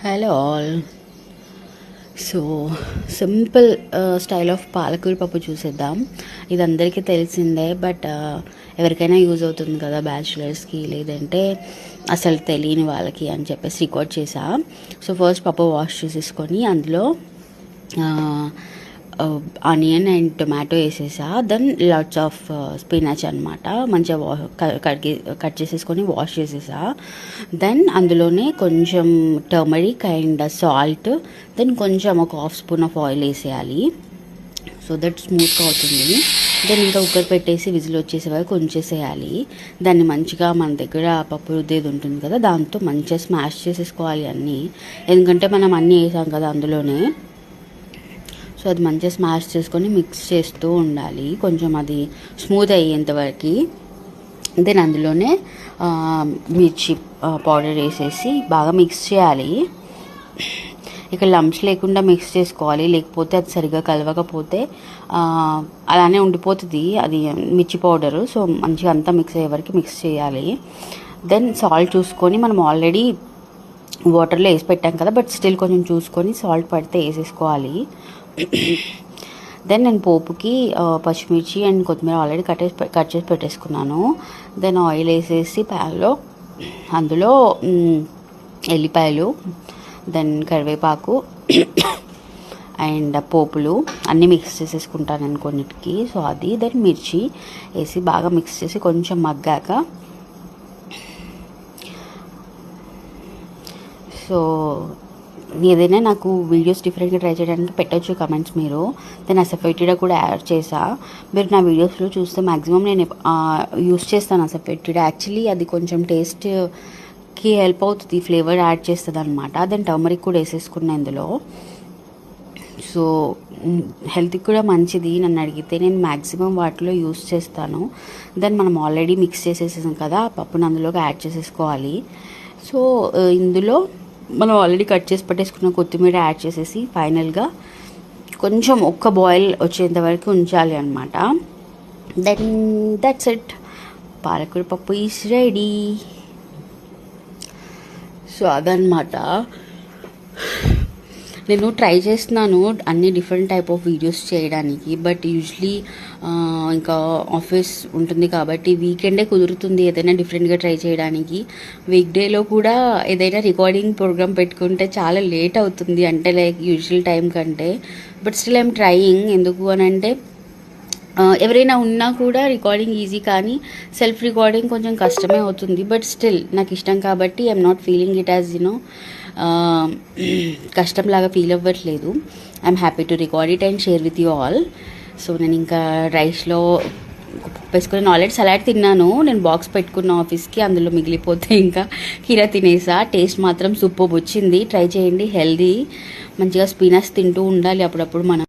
Hello all. So simple style of పాలకూర పప్పు చూసేద్దాం. ఇది అందరికీ తెలిసిందే, బట్ ఎవరికైనా యూజ్ అవుతుంది కదా, బ్యాచులర్స్కి లేదంటే అసలు తెలియని వాళ్ళకి అని చెప్పేసి రికార్డ్ చేసా. సో ఫస్ట్ పప్పు వాష్ చేసేసుకొని అందులో ఆనియన్ అండ్ టొమాటో వేసేసా. దెన్ లాట్స్ ఆఫ్ స్పినాచ్ అనమాట మంచిగా కట్ చేసేసుకొని వాష్ చేసేసా. దెన్ అందులోనే కొంచెం టర్మరిక్ అండ్ సాల్ట్, దెన్ కొంచెం ఒక హాఫ్ స్పూన్ ఆఫ్ ఆయిల్ వేసేయాలి. సో దట్ స్మూత్గా అవుతుంది. దెన్ ఇంకా కుక్కర్ పెట్టేసి విజిల్ వచ్చేసే వరకు ఉంచేసేయాలి. దాన్ని మంచిగా మన దగ్గర పప్పు రుద్దేది ఉంటుంది కదా, దాంతో మంచిగా స్మాష్ చేసేసుకోవాలి అన్నీ, ఎందుకంటే మనం అన్నీ వేసాం కదా అందులోనే. సో అది మంచిగా స్మాష్ చేసుకొని మిక్స్ చేస్తూ ఉండాలి కొంచెం అది స్మూత్ అయ్యేంతవరకు. దెన్ అందులోనే మిర్చి పౌడర్ వేసేసి బాగా మిక్స్ చేయాలి. ఇక లంప్స్ లేకుండా మిక్స్ చేసుకోవాలి, లేకపోతే అది సరిగ్గా కలవకపోతే అలానే ఉండిపోతుంది అది మిర్చి పౌడరు. సో మంచిగా అంతా మిక్స్ అయ్యే వరకు మిక్స్ చేయాలి. దెన్ సాల్ట్ చూసుకొని, మనం ఆల్రెడీ వాటర్లో వేసి పెట్టాం కదా, బట్ స్టిల్ కొంచెం చూసుకొని సాల్ట్ పడితే వేసేసుకోవాలి. దెన్ నేను పోపుకి పచ్చిమిర్చి అండ్ కొత్తిమీర ఆల్రెడీ కట్ చేసి పెట్టేసుకున్నాను. దెన్ ఆయిల్ వేసేసి ప్యాన్లో అందులో ఎల్లిపాయలు, దెన్ కరివేపాకు అండ్ పోపులు అన్నీ మిక్స్ చేసేసుకుంటాను నేను కొన్నిటికి. సో అది దెన్ మిర్చి వేసి బాగా మిక్స్ చేసి కొంచెం మగ్గాక, సో ఏదైనా నాకు వీడియోస్ డిఫరెంట్గా ట్రై చేయడానికి పెట్టవచ్చు కమెంట్స్ మీరు. దెన్ అసఫెటిడా కూడా యాడ్ చేసా. మీరు నా వీడియోస్లో చూస్తే మ్యాక్సిమం నేను యూస్ చేస్తాను అసఫెటిడా. యాక్చువల్లీ అది కొంచెం టేస్ట్కి హెల్ప్ అవుతుంది, ఫ్లేవర్ యాడ్ చేస్తుంది అనమాట. దెన్ టర్మరిక్ కూడా వేసేసుకున్నా ఇందులో. సో హెల్త్కి కూడా మంచిది నన్ను అడిగితే, నేను మ్యాక్సిమం వాటిలో యూస్ చేస్తాను. దెన్ మనం ఆల్రెడీ మిక్స్ చేసేసాం కదా, పప్పును అందులోకి యాడ్ చేసేసుకోవాలి. సో ఇందులో మనం ఆల్రెడీ కట్ చేసి పెట్టేసుకున్న కొత్తిమీర యాడ్ చేసేసి ఫైనల్గా కొంచెం ఒక్క బాయిల్ వచ్చేంత వరకు ఉంచాలి అనమాట. దెన్ దట్స్ ఇట్, పాలకూర పప్పు ఈజ్ రెడీ. సో అదనమాట. నేను ట్రై చేస్తున్నాను అన్ని డిఫరెంట్ టైప్ ఆఫ్ వీడియోస్ చేయడానికి, బట్ యూజువలీ ఇంకా ఆఫీస్ ఉంటుంది కాబట్టి వీకెండే కుదురుతుంది ఏదైనా డిఫరెంట్గా ట్రై చేయడానికి. వీక్ డేలో కూడా ఏదైనా రికార్డింగ్ ప్రోగ్రామ్ పెట్టుకుంటే చాలా లేట్ అవుతుంది, అంటే లైక్ యూజువల్ టైం కంటే. But still I'm trying. ఎందుకు అని అంటే ఎవరైనా ఉన్నా కూడా రికార్డింగ్ ఈజీ, కానీ సెల్ఫ్ రికార్డింగ్ కొంచెం కష్టమే అవుతుంది. బట్ స్టిల్ నాకు ఇష్టం కాబట్టి I'm not feeling it as కష్టంలాగా ఫీల్ అవ్వట్లేదు. I'm happy to record it and share with you all. So నేను ఇంకా రైస్లో వేసుకుని ఆల్రెడీ సలాడ్ తిన్నాను, నేను బాక్స్ పెట్టుకున్న ఆఫీస్కి, అందులో మిగిలిపోతే ఇంకా కీరా తినేసా. టేస్ట్ మాత్రం సూపర్ వచ్చింది, ట్రై చేయండి. హెల్దీ, మంచిగా స్పినాచ్ తింటూ ఉండాలి అప్పుడప్పుడు మనం.